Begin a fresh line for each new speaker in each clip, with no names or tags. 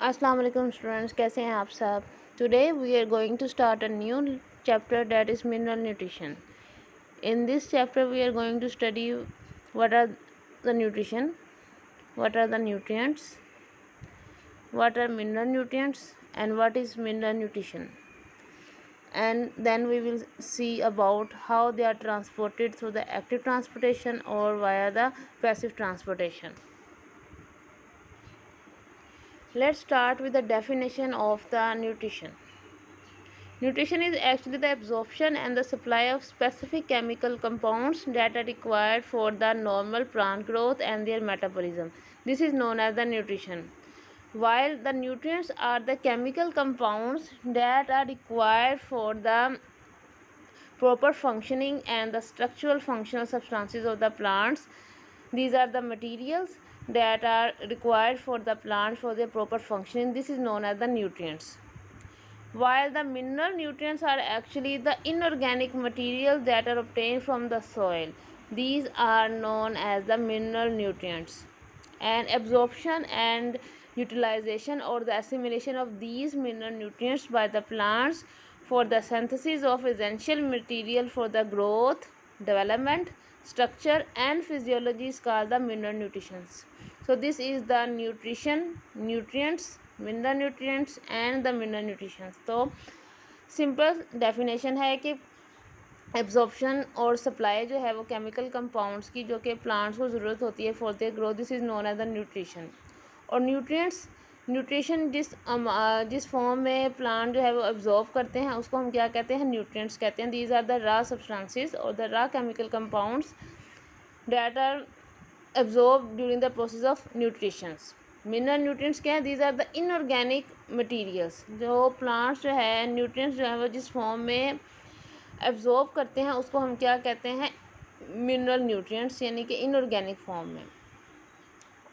अस्सलाम वालेकुम स्टूडेंट्स, कैसे हैं आप सब। Today we are going to start a new chapter that is mineral nutrition. In this chapter we are going to study what are the nutrition, what are the nutrients, what are mineral nutrients, and what is mineral nutrition. And then we will see about how they are transported through the active transportation or via the passive transportation. Let's start with the definition of the nutrition. Nutrition is actually the absorption and the supply of specific chemical compounds that are required for the normal plant growth and their metabolism. This is known as the nutrition. While the nutrients are the chemical compounds that are required for the proper functioning and the structural functional substances of the plants, these are the materials that are required for the plant for their proper functioning. This is known as the nutrients. While the mineral nutrients are actually the inorganic materials that are obtained from the soil, these are known as the mineral nutrients. And absorption and utilization or the assimilation of these mineral nutrients by the plants for the synthesis of essential material for the growth, development, structure and physiology is called the mineral nutritions. So this is the nutrients, mineral nutrients and the mineral nutritions. तो simple definition है कि absorption और supply जो है वो chemical compounds की जो कि प्लांट्स को ज़रूरत होती है for their growth, this is known as the nutrition. और न्यूट्रिशन जिस फॉर्म में प्लांट जो है वो एब्जॉर्ब करते हैं उसको हम क्या कहते हैं, न्यूट्रिएंट्स कहते हैं. These are the raw substances और the raw chemical compounds that are absorb during the process of nutritions. Mineral nutrients क्या है, these are the inorganic materials. जो प्लांट्स जो है न्यूट्रिएंट्स जो है वो जिस फॉर्म में एब्जॉर्ब करते हैं उसको हम क्या कहते हैं, मिनरल न्यूट्रिएंट्स, यानी कि इनऑर्गेनिक फॉर्म में.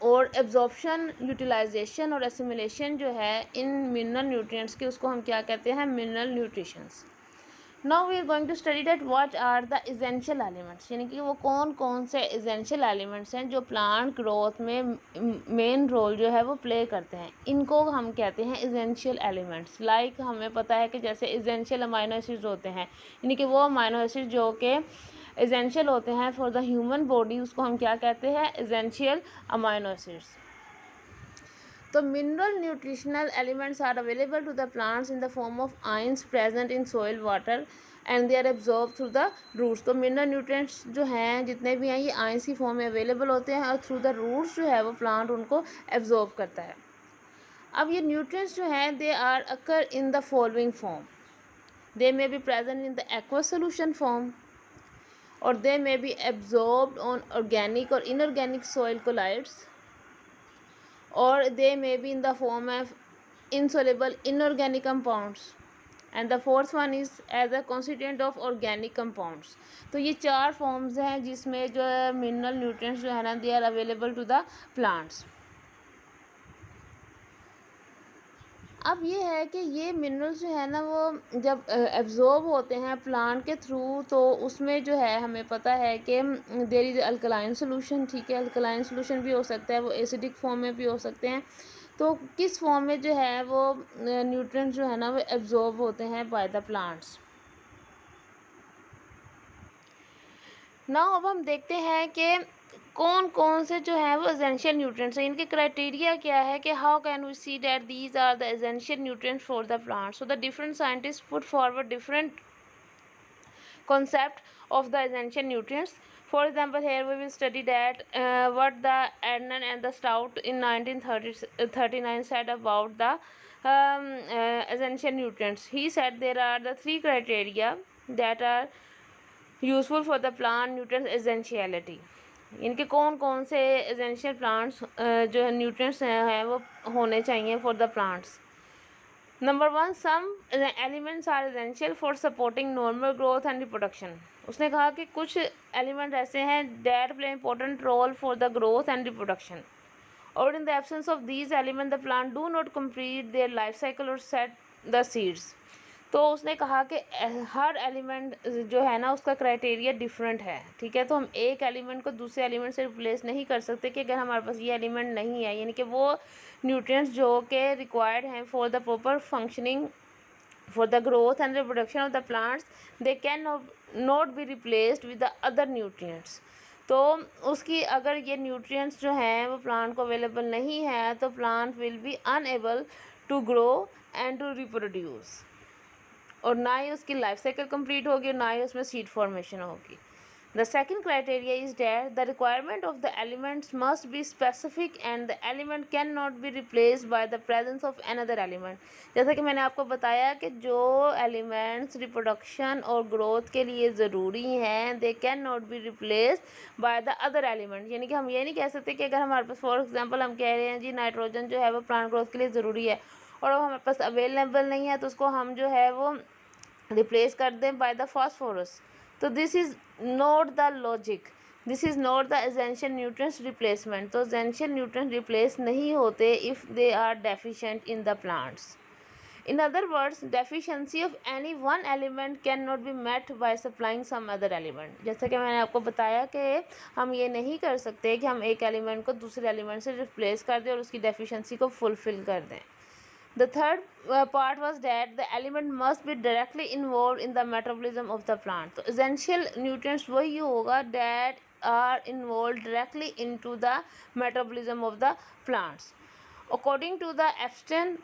और एब्जॉर्प्शन, यूटिलाइजेशन और एसिमिलेशन जो है इन मिनरल न्यूट्रिएंट्स की उसको हम क्या कहते हैं, mineral nutritions. Now we are going to study that what are the essential elements, यानी कि वो कौन कौन से एसेंशियल एलिमेंट्स हैं जो प्लांट ग्रोथ में मेन रोल जो है वो प्ले करते हैं. इनको हम कहते हैं एसेंशियल एलिमेंट्स. लाइक हमें पता है कि जैसे एसेंशियल अमाइनो एसिड्स होते हैं, यानी कि वो अमाइनो एसिड जो कि एसेंशियल होते हैं फॉर द ह्यूमन बॉडी, उसको हम क्या कहते हैं, एसेंशियल अमाइनो एसिड्स. तो mineral nutritional elements are available to the plants in the form of ions present in soil water and they are absorb through the roots. तो mineral nutrients जो हैं जितने भी हैं ये आयंस की फॉर्म में अवेलेबल होते हैं और थ्रू द रूट्स जो है वो प्लांट उनको एब्जॉर्ब करता है. अब ये न्यूट्रिएंट्स जो हैं they are occur in the following form. They may be present in the aqueous solution form और they may be absorbed on organic और inorganic soil colloids, or they may be in the form of insoluble inorganic compounds, and the fourth one is as a constituent of organic compounds. तो ये चार forms हैं जिसमें जो mineral nutrients जो है ना they are available to the plants. अब ये है कि ये मिनरल्स जो है ना वो जब एब्जॉर्ब होते हैं प्लांट के थ्रू तो उसमें जो है हमें पता है कि देयर इज़ अल्कलाइन सोल्यूशन. ठीक है, अल्कलाइन सोल्यूशन भी हो सकता है, वो एसिडिक फॉर्म में भी हो सकते हैं. तो किस फॉर्म में जो है वो न्यूट्रिएंट्स जो है ना वो एब्जॉर्ब होते हैं बाय द प्लांट्स. नाउ अब हम देखते हैं कि कौन कौन से जो है वो एसेंशियल न्यूट्रिएंट्स हैं. इनके क्राइटेरिया क्या है कि how can we see that these are the essential nutrients for the plant. So the different scientist put forward different concept of the essential nutrients. For example, here we will study that what the Adnan and the Stout in 1939 said about the essential nutrients. He said there are the three criteria that are useful for the plant nutrients essentiality. इनके कौन कौन से essential plants जो है nutrients हैं वो होने चाहिए for the plants. Number one, some elements are essential for supporting normal growth and reproduction. उसने कहा कि कुछ एलिमेंट ऐसे हैं that play important role for the growth and reproduction, और in the absence of these element the plant do not complete their life cycle और set the seeds. तो उसने कहा कि हर एलिमेंट जो है ना उसका क्राइटेरिया डिफरेंट है, ठीक है। तो हम एक एलिमेंट को दूसरे एलिमेंट से रिप्लेस नहीं कर सकते कि अगर हमारे पास ये एलिमेंट नहीं है, यानी कि वो न्यूट्रिएंट्स जो कि रिक्वायर्ड हैं for the proper functioning, for the growth and reproduction of the plants, they can not be replaced with the other nutrients। तो उसकी अगर ये न्यूट्रिएंट्स जो हैं वो प्लांट को अवेलेबल नहीं है तो plant will be unable to grow and to reproduce, और ना ही उसकी लाइफ साइकिल कंप्लीट होगी और ना ही उसमें सीड फॉर्मेशन होगी। The second criteria is that the requirement of the elements must be specific and the element cannot be replaced by the presence of another element। जैसा कि मैंने आपको बताया कि जो एलिमेंट्स रिप्रोडक्शन और ग्रोथ के लिए ज़रूरी हैं they cannot be replaced by the other element। यानी कि हम ये नहीं कह सकते कि अगर हमारे पास फॉर एग्जांपल हम कह रहे हैं जी नाइट्रोजन जो है वो प्लांट ग्रोथ के लिए ज़रूरी है और वो हमारे पास अवेलेबल नहीं है तो उसको हम जो है वो रिप्लेस कर दें बाय द फास्फोरस। तो this is not the logic, this is not the essential nutrients replacement. तो एसेंशियल न्यूट्रिएंट रिप्लेस नहीं होते if they are deficient in the plants. In other words, deficiency of any one element cannot be met by supplying some other element। जैसा कि मैंने आपको बताया कि हम ये नहीं कर सकते कि हम एक एलिमेंट को दूसरे एलिमेंट से रिप्लेस कर दें और उसकी डेफिशिएंसी को फुलफिल कर दें। The third part was that the element must be directly involved in the metabolism of the plant। तो essential nutrients वही होगा that are involved directly into the metabolism of the plants। According to the Epstein,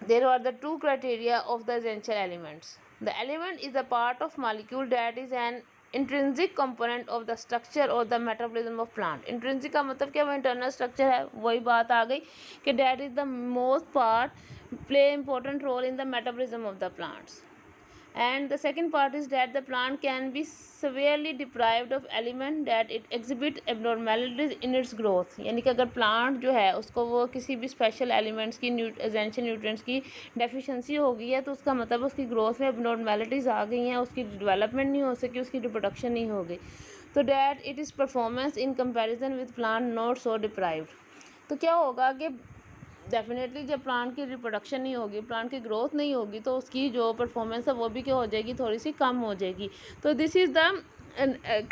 there are the two criteria of the essential elements। The element is a part of molecule that is an intrinsic component of the structure और the metabolism of plant. Intrinsic का मतलब क्या, वो internal structure है, वही बात आ गई कि that is the most part play important role in the metabolism of the plants. And the second part is that the plant can be severely deprived of element that it exhibit abnormalities in its growth। यानी कि अगर plant जो है उसको वो किसी भी special elements की एसेंशियल न्यूट्रिएंट्स की डेफिशिएंसी हो गई है तो उसका मतलब उसकी ग्रोथ में abnormalities आ गई हैं, उसकी डेवलपमेंट नहीं हो सकी, उसकी रिप्रोडक्शन नहीं हो गई। तो that it is performance in comparison with plant not so deprived. तो क्या होगा कि डेफिनेटली जब प्लांट की रिप्रोडक्शन नहीं होगी, प्लांट की ग्रोथ नहीं होगी तो उसकी जो परफॉर्मेंस है वो भी क्या हो जाएगी, थोड़ी सी कम हो जाएगी। तो this is the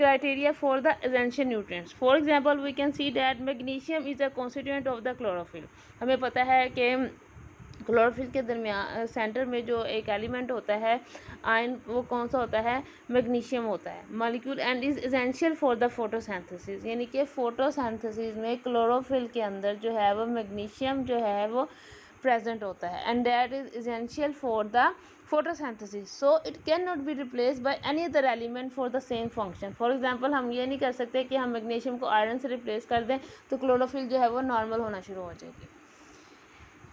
criteria for the essential nutrients। For example, we can see that magnesium is a constituent of the chlorophyll। हमें पता है कि क्लोरोफिल के दरमियान सेंटर में जो एक एलिमेंट होता है आयन, वो कौन सा होता है, मैग्नीशियम होता है molecule, and is essential for the photosynthesis. यानी कि फोटोसिंथेसिस में क्लोरोफिल के अंदर जो है वो मैग्नीशियम जो है वो प्रेजेंट होता है and that is essential for the photosynthesis. So it can not be replace by any other element for the same function. For example, हम ये नहीं कर सकते कि हम मैग्नीशियम को आयरन से रिप्लेस कर दें तो क्लोरोफिल जो है वो नॉर्मल होना शुरू हो जाएगी।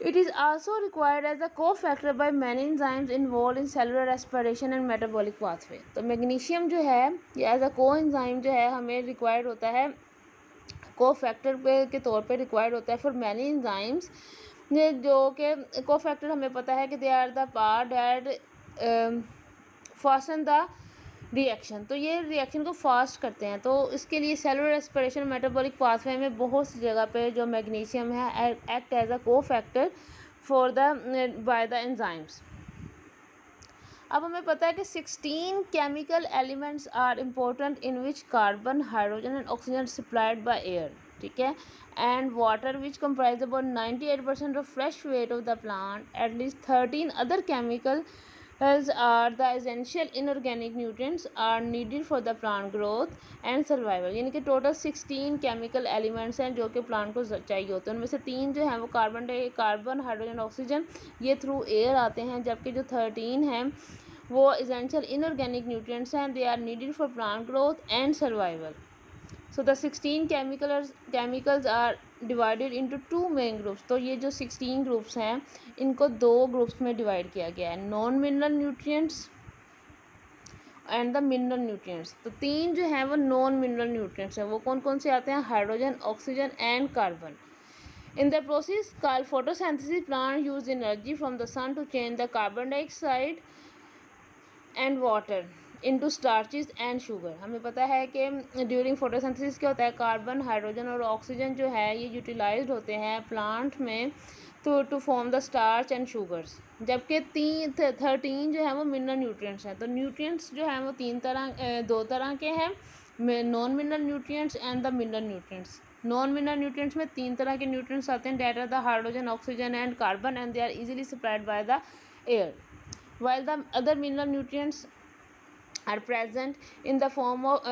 It is also required as a cofactor by many enzymes involved in cellular respiration and metabolic pathway। तो मैग्नीशियम जो है ये एज अ को एंजाइम जो है हमें रिक्वायर्ड होता है, कोफैक्टर के तौर पे रिक्वायर्ड होता है फॉर मैनी एंजाइम्स, जो कि कोफैक्टर हमें पता है कि they are the part that fasten the reaction. तो ये रिएक्शन को फास्ट करते हैं। तो इसके लिए सेलुलर रेस्पिरेशन मेटाबॉलिक पाथवे में बहुत सी जगह पे जो मैग्नीशियम है act as a cofactor for the by the enzymes. अब हमें पता है कि 16 chemical elements are important in which carbon, hydrogen and oxygen supplied by air, ठीक है, and water which comprise about 98% of fresh weight of the plant. At least 13 other chemical are the essential inorganic nutrients are needed for the plant growth and survival। यानी कि total 16 chemical elements हैं जो कि plant को चाहिए होते हैं। उनमें से 3 जो हैं वो कार्बन, हाइड्रोजन, ऑक्सीजन, ये थ्रू एयर आते हैं, जबकि जो 13 हैं वो essential inorganic nutrients हैं, they are needed for plant growth and survival। So the 16 chemicals are divided into 2 main groups। तो ये जो 16 ग्रुप्स हैं इनको 2 ग्रुप्स में डिवाइड किया गया है, non mineral nutrients and the mineral nutrients. तो 3 जो हैं वो नॉन मिनरल न्यूट्रिएंट्स हैं, वो कौन कौन से आते हैं, hydrogen, oxygen and carbon. In the process called photosynthesis, plant use energy from the sun to change the carbon dioxide and water into starches and sugar. हमें पता है कि ड्यूरिंग फोटोसिंथेसिस क्या होता है, कार्बन, हाइड्रोजन और ऑक्सीजन जो है ये यूटिलाइज्ड होते हैं प्लांट में to form the starch and sugars. जबकि 13 जो है वो मिनरल न्यूट्रिएंट्स हैं। तो न्यूट्रिएंट्स जो हैं वो दो तरह के हैं, non mineral nutrients and the mineral nutrients. Non mineral nutrients में 3 तरह के न्यूट्रिएंट्स आते हैं, that are the hydrogen, oxygen and carbon, and they are easily supplied by the air, while the other mineral nutrients are present in the form of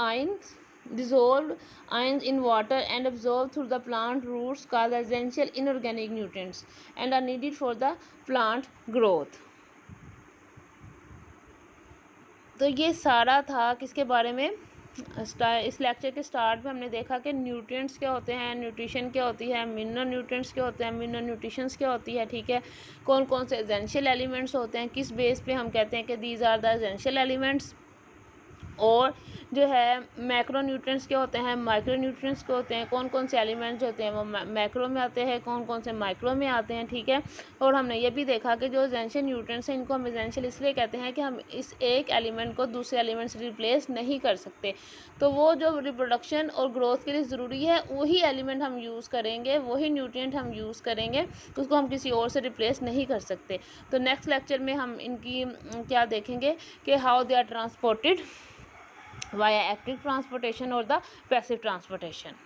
ions, dissolved ions in water and absorbed through the plant roots, called essential inorganic nutrients, and are needed for the plant growth. तो ये सारा था किसके बारे में, इस lecture के start में हमने देखा कि न्यूट्रिएंट्स क्या होते हैं, न्यूट्रिशन क्या होती है, मिनरल न्यूट्रिएंट्स क्या होते हैं, मिनरल न्यूट्रिशंस क्या होती है, ठीक है, कौन कौन से एसेंशियल एलिमेंट्स होते हैं, किस बेस पे हम कहते हैं कि these are the essential elements, और जो है मैक्रो न्यूट्रिएंट्स क्या होते हैं, माइक्रो न्यूट्रिएंट्स क्या होते हैं, कौन कौन से एलिमेंट्स होते हैं वो मैक्रो में आते हैं, कौन कौन से माइक्रो में आते हैं, ठीक है। और हमने ये भी देखा कि जो एसेंशियल न्यूट्रिएंट्स हैं इनको हम एसेंशियल इसलिए कहते हैं कि हम इस एक एलिमेंट को दूसरे एलिमेंट से रिप्लेस नहीं कर सकते। तो वो जो रिप्रोडक्शन और ग्रोथ के लिए ज़रूरी है वही एलिमेंट हम यूज़ करेंगे, वही न्यूट्रिएंट हम यूज़ करेंगे, उसको हम किसी और से रिप्लेस नहीं कर सकते। तो नेक्स्ट लेक्चर में हम इनकी क्या देखेंगे कि how they are transported via active transportation or the passive transportation.